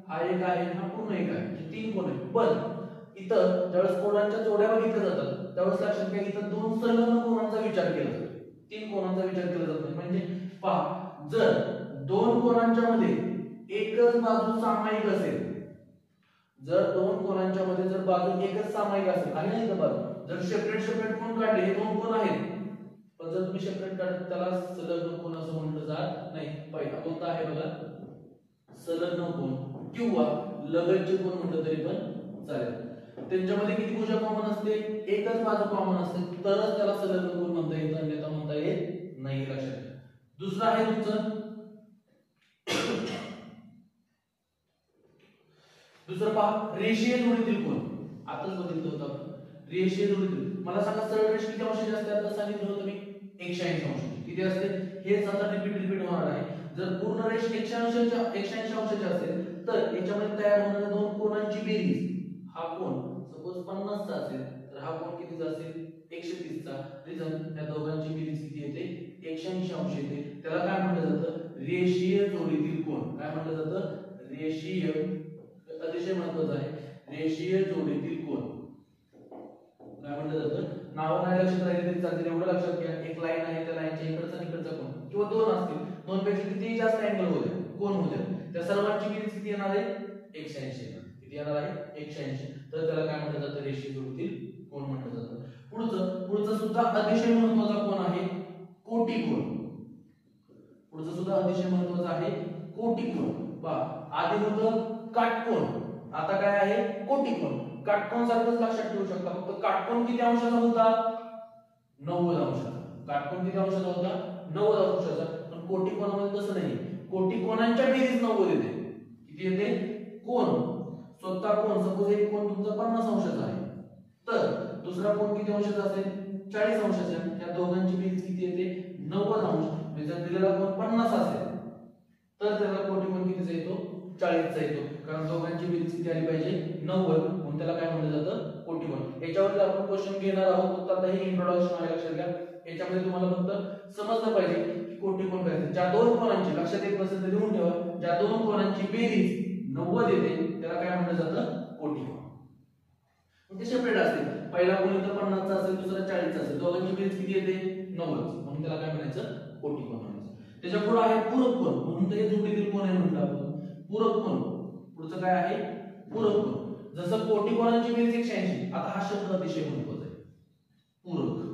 Speaker 1: हा एक आहे, हा पूर्ण एक आहे. तीन कोण आहेत. पण इथं ज्यावेळेस कोणाच्या जोड्या बघितल्या जातात त्यावेळेस लक्षात घ्या इथं दोन संलग्न कोणांचा विचार केला जातो, तीन कोणांचा विचार केला जातो. म्हणजे पहा, जर दोन कोणांच्या मध्ये एकच बाजू सामायिक असेल, जर दोन कोणांच्या मध्ये जर बाजू एकच सामायिक असेल आणि इथं बाजू जर सेपरेट कोण काढले, हे दोन कोण आहेत, पण जर तुम्ही सेपरेट काढले त्याला संलग्न कोण असं म्हटलं जात नाही. पहिला कोणता आहे बघा, संलग्न कोण किंवा लगतचे कोण म्हटलं तरी पण चालेल. त्यांच्यामध्ये किती भुजा कॉमन असते, एकच बाजू कॉमन असते, तरच त्याला संलग्न कोण म्हणता येतं, अन्यथा म्हणता येत नाही. लक्षात घ्या. दुसरा आहे तुमचं दुसरं पहा, रेषीय जोडीतील कोण. आताच बघितलं होतं आपण रेषीय जोडीतील. मला सांगा सरळ रेष किती अंशाची असते, आता सांगितलं होतं मी 180 अंश. किती असते हेच आता रिपीट होणार आहे. जर पूर्ण रेष 180 अंशाची असेल तर याच्यामध्ये तयार होणाऱ्या दोन कोणांची बेरीज, हा कोण सपोज 50 चा असेल तर हा कोण कितीचा असेल 130 चा. रिझन त्या दोघांची बेरीज किती येते 180 अंश येते. त्याला काय म्हटलं जातं, रेषीय जोडीतील कोण. काय म्हटलं जातं, रेषीय, अतिशय महत्त्वाचं आहे, रेषीय जोडीतील कोण काय म्हटलं जातं. नाव नाही लक्षात राहिले तरी चालते, एवढं लक्षात घ्या. एक लाईन आहे, त्या लाईनच्या इकडचा इकडचा कोण किंवा दोन असतील, दोन पैकी कितीही जास्त अँगल होते कोण होते, त्या सर्वांची बेरीज किती येणार आहे 180 येणार. किती येणार आहे 180. तर त्याला काय म्हटलं जातं, रेषीय जोडीतील कोण म्हटलं जातं. पुढचं सुद्धा अतिशय महत्त्वाचा कोण आहे, कोटी कोण. पुढचं सुद्धा अतिशय महत्त्वाचं आहे, कोटी कोण. पहा, आधी होतं काटकोन, आता काय आहे कोटी कोण. काटकोन सारखंच लक्षात ठेवू शकता, फक्त काटकोन किती अंशाचा होता 90 अंशाचा. काटकोन किती अंशाचा होता 90 अंशाचा. पण कोटी कोणामध्ये तसं नाही, कोटी कोणांच्या बेरीज 90 येते. किती येते, कोण स्वतः कोण सपोज एक कोण तुमचा 50 अंशाचा आहे तर दुसरा कोण किती अंशाचा असेल 40 अंशाचा. या दोघांची बेरीज किती येते 90 अंश. म्हणजे जर दिलेला कोण 50 असेल तर त्याला कोटी कोण कितीचा येतो 40 चा येतो, कारण दोघांची बेरीज किती आली पाहिजे 90, म्हणून त्याला काय म्हटलं जातं कोटी कोण. याच्यावरती आपण क्वेश्चन घेणार आहोत. फक्त आता हे इंट्रोडक्शन आहे, लक्षात घ्या. याच्यामध्ये तुम्हाला फक्त समजलं पाहिजे की कोटी कोण काय. ज्या दोन कोणांची, लक्षात येत नसेल तर लिहून ठेवा, ज्या दोन कोणांची बेरीज 90 येते त्याला काय म्हटलं जातं कोटी कोण. मग ते सेपरेट असतील, पहिला कोण इथं 50 चा असेल, दुसरा 40 चा असेल, दोघांची बेरीज किती येते 90, म्हणून त्याला काय म्हणायचं कोटी कोण म्हणायचं. त्याच्या पुढे आहे पूरक कोण, म्हणून ते जोडीतील कोण आहे म्हटलं आपण पूरक कोण. पुढचं काय आहे पूरक कोण. जसं कोटी कोणांची बेरीज 180, आता हा शब्द अतिशय महत्त्वाचा आहे पूरक.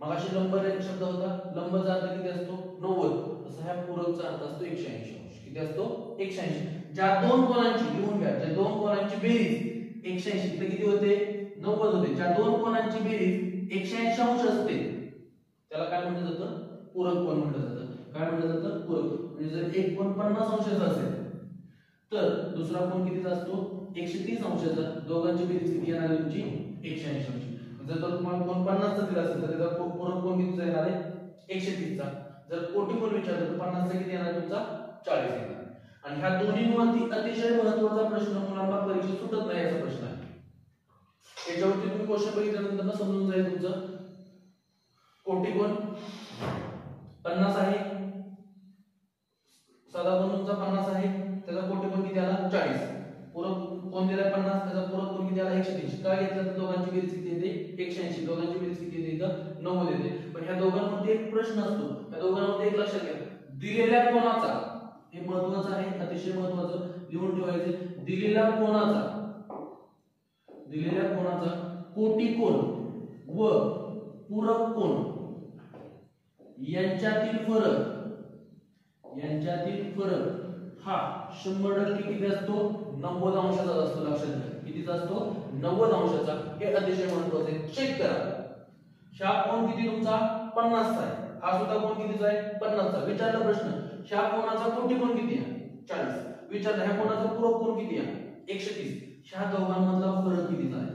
Speaker 1: मगाशी लंब शब्द होता, लंबचा अर्थ किती असतो 90, तसा हा पूरकचा अर्थ असतो 180 अंश. किती असतो 180. ज्या दोन कोणांची, लिहून घ्या, ज्या दोन कोणांची बेरीज 180 तर किती होते 90 होते. ज्या दोन कोणांची बेरीज 180 अंश असते त्याला काय म्हटलं जातं पूरक कोण म्हटलं जातं. काय म्हटलं जातं पूरक. म्हणजे जर एक कोण 50 अंशाचा असेल तर दुसरा कोण कितीचा असतो 130 अंशाचा. दोघांची बेरीज किती येणार आहे तुमची 180 अंश. जर तुम्हाला कोण 50 चा दिला असेल तर त्याचा पूरक कोण कितीचा येणार आहे 130 चा. जर कोटी कोण विचारलं तर 50 चा किती येणार तुमचा 40 येणार. आणि ह्या दोन्हींवरती अतिशय महत्त्वाचा प्रश्न मुलांना परीक्षेत सुटत नाही असा प्रश्न आहे. याच्यावरती तुम्ही क्वेश्चन बघितल्यानंतर समजून जाईल तुमचं. कोटी कोण 50 आहे, साधा कोण तुमचा 50 आहे, त्याचा कोटी कोण किती आला 40. पूरक कोण दिलाय 50, त्याचा पूरक कोण किती आला 130. काय घेतलं तर दोघांची बेरीज किती येते 180, दोघांची बेरीज किती येते इथं 90 येते. पण ह्या दोघांमध्ये एक प्रश्न असतो, या दोघांमध्ये एक लक्षात घ्या, दिलेल्या कोणाचा, हे महत्त्वाचं आहे, अतिशय महत्त्वाचं लिहून ठेवायचे. दिलेल्या कोणाचा कोटी कोण व पूरक कोण यांच्यातील फरक हा 100% किती असतो 90 अंशाचा असतो. लक्षात घ्या कितीचा असतो 90 अंशाचा. हे अतिशय महत्त्वाचे आहे, चेक करा. ह्या कोण किती तुमचा 50 चा आहे, हा सुद्धा कोण कितीचा आहे 50 चा. विचारला प्रश्न, ह्या कोणाचा कोटी कोण किती आहे 40. विचारला ह्या कोणाचा पूरक कोण किती आहे 130. ह्या दोघांमधला फरक कितीचा आहे,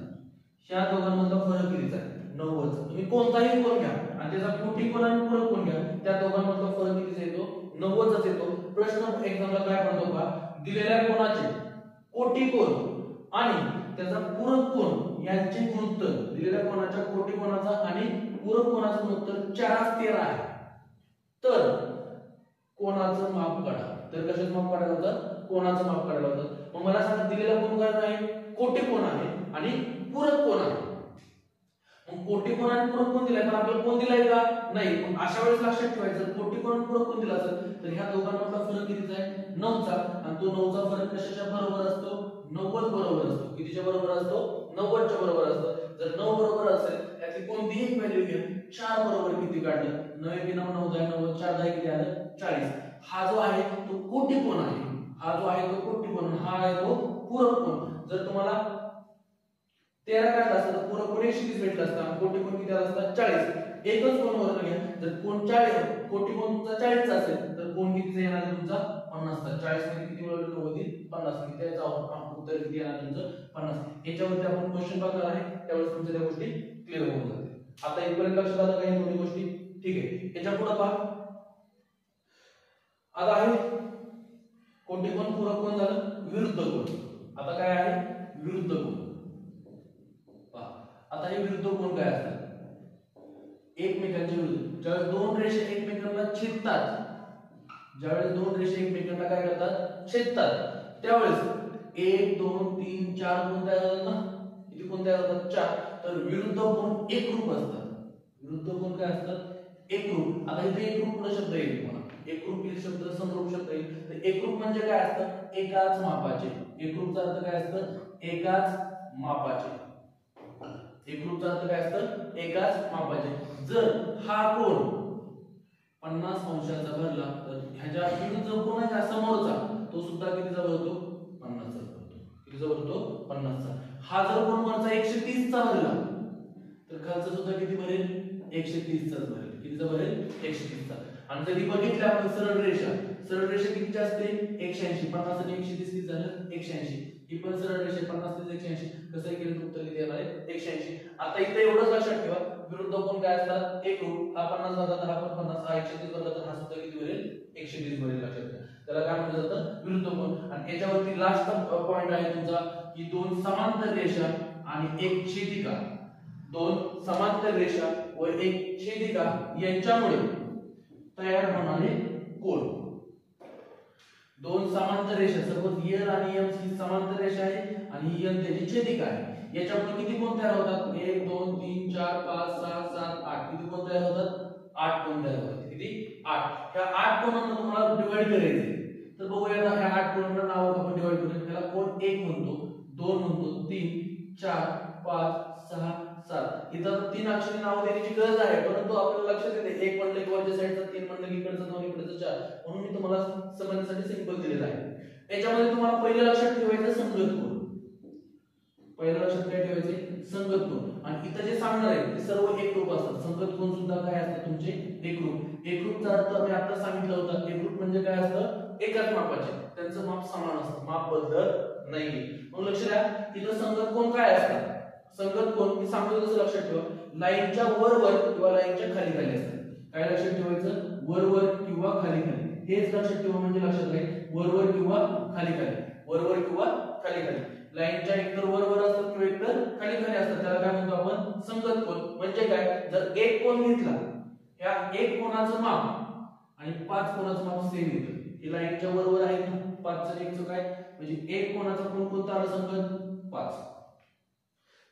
Speaker 1: ह्या दोघांमधला फरक कितीचा आहे 90 चा। तुम्ही कोणताही कोन घ्या आणि त्याचा कोटी कोन आणि पूरक कोन घ्या, त्या दोघांमधला फरक कितीचा येतो 90 चा येतो। प्रश्न एक्झामला काय म्हणतो का, दिलेल्या कोनाचे कोटी कोन आणि त्याचा पूरक कोन यांचे गुणोत्तर, दिलेल्या कोनाच्या कोटी कोनाचा आणि पूरक कोनाचं गुणोत्तर 4:13 आहे, तर कोनाचं माप काढा। तर कशाचं माप काढायला होतं, कोनाचं माप काढायला होतं। मग मला सांगा दिलेला कोन काय आहे, कोटी कोन आहे आणि पूरक कोन आहे। मग कोटी कोन आणि पूरक कोन दिलाय, पण आपल्याला कोन दिलाय का नाही, मग अशा वेळेस लक्षात ठेवायचं कोटी कोन आणि पूरक कोन दिला असेल तर ह्या दोघांमधला फरक कितीचा आहे 9 चा, आणि तो 9 चा फरक कशाच्या बरोबर असतो 90 बरोबर असतो। कितीच्या बरोबर असतो 90 च्या बरोबर असतो। जर 9 बरोबर असेल यातली कोणतीही एक व्हॅल्यू घ्या, 4 बरोबर किती काढलं 9 × 9 9 10 90 4 10 किती आलं 40। हा जो आहे तो कोटी कोन आहे, हा जो आहे तो कोटी कोन, हा आहे तो पूरक कोन। जर तुम्हाला 13 काढला असता तर पूरक कोन 130 भेटला असता, कोटी कोन किती आला असता 40। एकच कोन वरून घ्या, जर कोन 40 कोटी कोन तुमचा 40 चा असेल तर कोन कितीचा येणार तुमचा 50 चा। 40 मध्ये किती वळलं 90 50 किती त्याचा उत्तर किती येणार तुमचं 50। याच्यावरती आपण क्वेश्चन बघणार आहे, त्यावेळेस तुमच्या त्या गोष्टी क्लिअर होऊन जातील। आता इथपर्यंत लक्षात आलं काही दोन्ही गोष्टी, ठीक आहे। याच्या पुढे पहा, आता आहे कोटी कोन पूरक कोन झालं, विरुद्ध कोन। आता काय आहे विरुद्ध कोन, पहा आता हे विरुद्ध कोन काय असतात, एकमेकांच्या विरुद्ध। ज्यावेळेस दोन रेषा एकमेकांना छेदतात, ज्यावेळेस दोन रेषा एकमेकांना काय करतात छेदतात, त्यावेळेस 1 2 3 4 कोन तयार होतात ना, किती कोन तयार होतात 4। तर विरुद्ध कोन एकरूप असतात, विरुद्ध कोन काय असतात एकरूप। आता इथे एकरूप पुढे शब्द येईल तुम्हाला, एकरूप येईल शब्द, समरूप शब्द येईल। तर एकरूप म्हणजे काय असतं एकाच मापाचे, एकरूपचा अर्थ काय असतं एकाच मापाचे, एकरूपचा अर्थ काय असतं एकाच मापाचे। जर हा कोन 50 अंशाचा भरला तर ह्याच्या विरुद्ध कोन आहे का समोरचा, तो सुद्धा कितीचा भरतो 50 चा भरतो, कितीचा भरतो 50 चा। हा जर कोन वरचा 130 चा भरला तर खालचा सुद्धा किती भरेल 130 चा भरेल, कितीचा भरेल 130 चा। आणि जरी बघितलं आपण सरळ रेषा, सरळ रेषा कितीची असते 180, 50 आणि 130 किती झालं 180। ही पण सरळ रेषा 50 आणि 180, कसं केलं उत्तर किती येणार आहे 180। आता इथे एवढंच लक्षात ठेवा विरुद्ध कोन काय असतात एकरूप। हा 50 भरला तर हा पण 50, हा 130 भरला तर हा सुद्धा किती भरेल 130 भरेल, लक्षात ठेवा। त्याला काय म्हटलं जातं विरुद्ध कोन। आणि याच्यावरती लास्ट पॉइंट आहे तुमचा की दोन समांतर रेषा आणि एक छेदिका, दोन समांतर रेषा व एक छेदिका यांच्यामुळे तयार होणारे कोन। दोन समांतर रेषा, सपोज एल आणि एम ही समांतर रेषा आहे आणि एल त्याची छेदिका आहे, याच्यामुळे किती कोन तयार होतात 1 2 3 4 5 6 7 8, किती कोन तयार होतात 8 कोन तयार होतात, किती 8। ह्या 8 कोनांना तुम्हाला डिवाइड करायचे, तर बघूया ह्या 8 कोनांना नाव आपण डिवाइड करूया। त्याला कोन 1 म्हणतो, 2 म्हणतो, 3 4 5 6 7। इथं 3 अक्षरी नाव देण्याची गरज आहे, परंतु आपल्याला लक्षात येते 1 म्हणलं की वरच्या साईडचा, 3 म्हणलं की इकडचं 2 इकडचं 4, म्हणून मी तुम्हाला समजण्यासाठी सिंपल दिलेलं आहे। याच्यामध्ये तुम्हाला पहिलं लक्षात ठेवायचं संगत कोन, पहिलं लक्षात काय ठेवायचे संगत कोन। आणि इथं जे सांगणार आहे ते सर्व एकरूप असतात, संगत कोन सुद्धा काय असतात तुमचे एकरूप। एकरूपचा अर्थ मी आता सांगितलं होतं, एकरूप म्हणजे काय असतं एकाच मापाचे, त्यांचं माप समान असतं, माप बदलत नाही। मग लक्ष द्या इथं संगत कोन काय असतात, संगत कोन मी सांगतो तसं लक्षात ठेवा, लाईनच्या वर वर किंवा लाईनच्या खाली खाली असतात। काय लक्षात ठेवायचं वर वर किंवा खाली खाली, हेच लक्षात ठेवा म्हणजे लक्षात राहील वर वर किंवा खाली खाली, वर वर किंवा खाली खाली। लाईनच्या एकतर वर वर असतात किंवा एकतर खाली खाली असतात, त्याला काय म्हणतो आपण संगत कोन। म्हणजे काय, जर एक कोन घेतला, ह्या एक कोनाचं माप आणि 5 कोनाचं माप सेम येतं, ही लाईनच्या वर वर आहे ना, 5 चं 1 चं काय म्हणजे एक कोनाचा कोन कोणता आला संगत 5।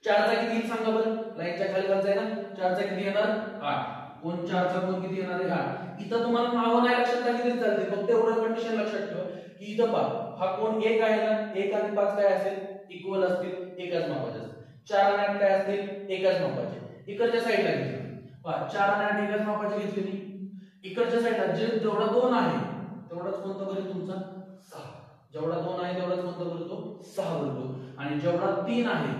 Speaker 1: 4 चा किती सांगा बरं, लाईनच्या खाली खालचा आहे ना, 4 चा किती येणार 8, कोन 4 चा कोन किती येणार आहे 8। इथं तुम्हाला नाव नाही लक्षात आली तरी चालते, फक्त एवढं कंडिशन लक्षात ठेवा की इथं पहा हा कोन 1 आहे ना, 1 आणि 5 काय असेल इक्वल असतील, एकाच मापाचे असतील। 4 आणि 8 काय असतील एकाच मापाचे। इकडच्या साईडला घेतलं पहा 4 आणि 8 एकाच मापाचे घेतले मी, इकडच्या साईडला जेवढा 2 आहे तेवढाच कोणता भरेल तुमचा 6, जेवढा 2 आहे तेवढाच कोणता भरतो 6 भरतो। आणि जेवढा 3 आहे,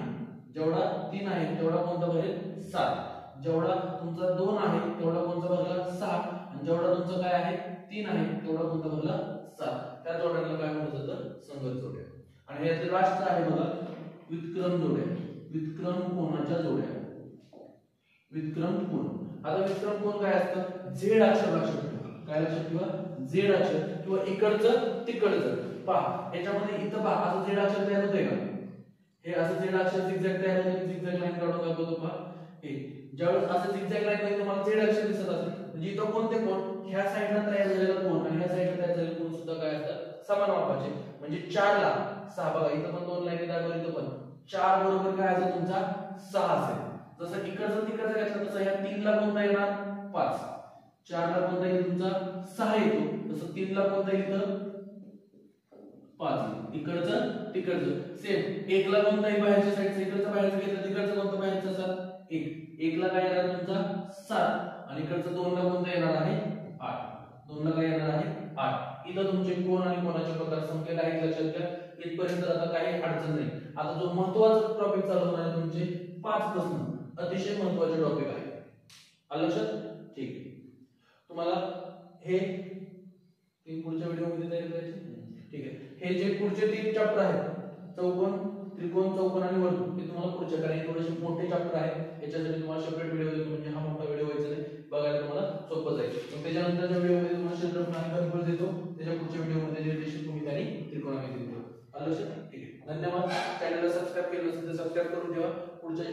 Speaker 1: जेवढा 3 आहे तेवढा कोणता भरेल 7, जेवढा तुमचा 2 आहे तेवढा कोणता भरला 6, आणि जेवढा तुमचा काय आहे 3 आहे तेवढा कोणता भरला 7। त्या जोड्यांना काय म्हणतात संगत जोड्या। आणि याचे लास्ट आहे बघा व्युत्क्रम जोड्या। व्युत्क्रम कोनाच्या जोड्या. व्युत्क्रम कोन. आता व्युत्क्रम कोन काय असतं? झेड अक्षर लक्षात ठेवा. काय लक्षात ठेवा? झेड अक्षर किंवा इकडचं तिकडचं. पहा याच्यामध्ये इथं पहा असं झेड अक्षर तयार होतंय का? हे असं झेड अक्षर झिगझॅग तयार होतं. झिगझॅग लाईन काढून दाखवतो पहा. हे ज्यावेळेस असं झिगझॅग लाईन मध्ये तुम्हाला झेड अक्षर दिसत असेल म्हणजे इथं कोणते कोण? ह्या साइडला तयार झालेला कोन आणि ह्या साइडला तयार झालेला कोन सुद्धा काय असतात? समान मापाचे. म्हणजे 4 ला 6 बघा इथं पण 2 लाईनी दाखवल्या इथं पण 4 बरोबर काय असेल तुमचा 6 असेल. जसं इकडचं तिकडचं घेतलं तसं ह्या 3 ला कोणता येणार? 5. 4 ला कोणता येईल तुमचा? 6 येतो. तसं 3 ला कोणता येईल इथं? 5. इकडचं तिकडचं सेम. 1 ला कोणता येईल बाहेरच्या साईडचं? इकडचं बाहेरचं घेतलं तिकडचं कोणतं बाहेरचं असेल? 1. 1 ला काय येणार तुमचा? 7 आणि इकडचं 2 ला कोणतं येणार आहे? 8. 2 ला काय येणार आहे? 8. इथं तुमचे कोण आणि कोणाचे प्रकार संख्येला आहेत लक्षात घ्या. इथपर्यंत आता काही अडचण नाही. आता जो महत्त्वाचा टॉपिक चालू होणार आहे तुमचे 5 प्रश्न अतिशय महत्त्वाचे टॉपिक आहे. आलं लक्षात? ठीक आहे. तुम्हाला हे पुढच्या व्हिडिओमध्ये तयारी करायची. ठीक आहे. हे जे पुढचे 3 चॅप्टर आहेत चौकोन, त्रिकोण, चौकोन आणि वर्तुळ हे तुम्हाला पुढच्या कारण थोडेसे मोठे चॅप्टर आहे. याच्यासाठी तुम्हाला सेपरेट व्हिडिओ देतो म्हणजे हा मोठा व्हिडिओ व्हायचा नाही. बघायला तुम्हाला सोपं जाईल. मग त्याच्यानंतरच्या व्हिडिओमध्ये तुम्हाला क्षेत्रफळ आणि घनफळ देतो. त्याच्या पुढच्या व्हिडिओमध्ये निर्देशित भूमिती आणि त्रिकोणमिती देतो. आलं लक्षात? ठीक आहे. धन्यवाद. चॅनलला सबस्क्राइब केलं नसेल तर सबस्क्राइब करून ठेवा. पुढच्या